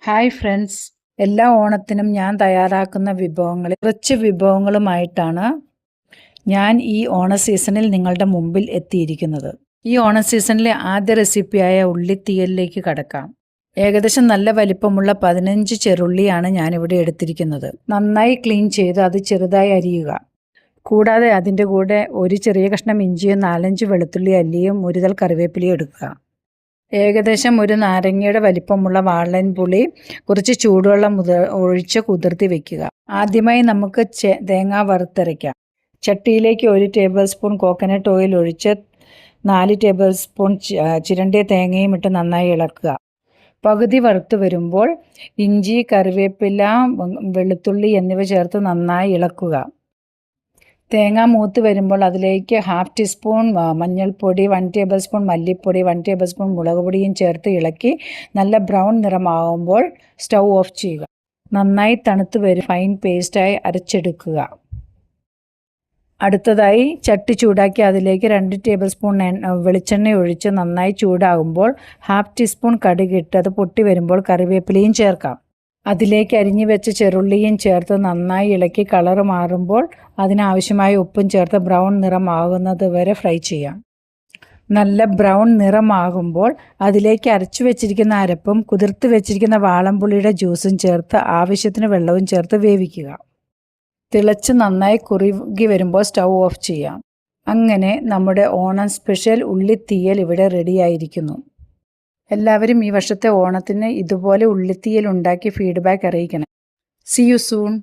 Hi friends, എല്ലാ ഓണത്തിനും ഞാൻ തയ്യാറാക്കുന്ന കുറച്ച് വിഭവങ്ങളുമായിട്ടാണ് ഞാൻ ഈ ഓണ സീസണിൽ നിങ്ങളുടെ മുമ്പിൽ എത്തിയിരിക്കുന്നത്. ഈ ഓണ സീസണിലെ ആദ്യ റെസിപ്പിയായ ഉള്ളിത്തീയലിലേക്ക് കടക്കാം. ഏകദേശം നല്ല വലിപ്പമുള്ള 15 ചെറുള്ളിയാണ് ഞാനിവിടെ എടുത്തിരിക്കുന്നത്. നന്നായി ക്ലീൻ ചെയ്ത് അത് ചെറുതായി അരിയുക. കൂടാതെ അതിൻ്റെ കൂടെ ഒരു ചെറിയ കഷ്ണം ഇഞ്ചിയും 4-5 വെളുത്തുള്ളി അല്ലിയും ഒരു കറിവേപ്പിലയും എടുക്കുക. ഏകദേശം ഒരു നാരങ്ങയുടെ വലിപ്പമുള്ള വാളൻ പുളി കുറച്ച് ചൂടുവെള്ളം ഒഴിച്ച് കുതിർത്തി വെക്കുക. ആദ്യമായി നമുക്ക് തേങ്ങ വറുത്തരയ്ക്കാം. ചട്ടിയിലേക്ക് 1 ടേബിൾ സ്പൂൺ കോക്കനട്ട് ഓയിൽ ഒഴിച്ച് 4 ടേബിൾ സ്പൂൺ ചിരണ്ടിയ തേങ്ങയും ഇട്ട് നന്നായി ഇളക്കുക. പകുതി വറുത്ത് വരുമ്പോൾ ഇഞ്ചി, കറിവേപ്പില, വെളുത്തുള്ളി എന്നിവ ചേർത്ത് നന്നായി ഇളക്കുക. തേങ്ങ മൂത്ത് വരുമ്പോൾ അതിലേക്ക് 1/2 ടീസ്പൂൺ മഞ്ഞൾപ്പൊടി, 1 ടേബിൾ സ്പൂൺ മല്ലിപ്പൊടി, 1 ടേബിൾ സ്പൂൺ മുളക് പൊടിയും ചേർത്ത് ഇളക്കി നല്ല ബ്രൗൺ നിറമാകുമ്പോൾ സ്റ്റൗ ഓഫ് ചെയ്യുക. നന്നായി തണുത്ത് ഫൈൻ പേസ്റ്റായി അരച്ചെടുക്കുക. അടുത്തതായി ചട്ടി ചൂടാക്കി അതിലേക്ക് 2 ടേബിൾ സ്പൂൺ വെളിച്ചെണ്ണ ഒഴിച്ച് നന്നായി ചൂടാകുമ്പോൾ 1/2 ടീസ്പൂൺ കടുകിട്ട് അത് പൊട്ടി വരുമ്പോൾ കറിവേപ്പിലയും ചേർക്കാം. അതിലേക്ക് അരിഞ്ഞു വെച്ച ചെറുള്ളിയും ചേർത്ത് നന്നായി ഇളക്കി കളർ മാറുമ്പോൾ അതിനാവശ്യമായ ഉപ്പും ചേർത്ത് ബ്രൗൺ നിറമാകുന്നത് വരെ ഫ്രൈ ചെയ്യാം. നല്ല ബ്രൗൺ നിറമാകുമ്പോൾ അതിലേക്ക് അരച്ചു വെച്ചിരിക്കുന്ന അരപ്പും കുതിർത്ത് വെച്ചിരിക്കുന്ന വാളംപുളിയുടെ ജ്യൂസും ചേർത്ത് ആവശ്യത്തിന് വെള്ളവും ചേർത്ത് വേവിക്കുക. തിളച്ച് നന്നായി കുറുകി വരുമ്പോൾ സ്റ്റൗ ഓഫ് ചെയ്യാം. അങ്ങനെ നമ്മുടെ ഓണം സ്പെഷ്യൽ ഉള്ളിത്തീയൽ ഇവിടെ റെഡിയായിരിക്കുന്നു. എല്ലാവരും ഈ വർഷത്തെ ഓണത്തിന് ഇതുപോലെ ഉള്ളിത്തീയൽ ഉണ്ടാക്കി ഫീഡ്ബാക്ക് അറിയിക്കണം. See you soon.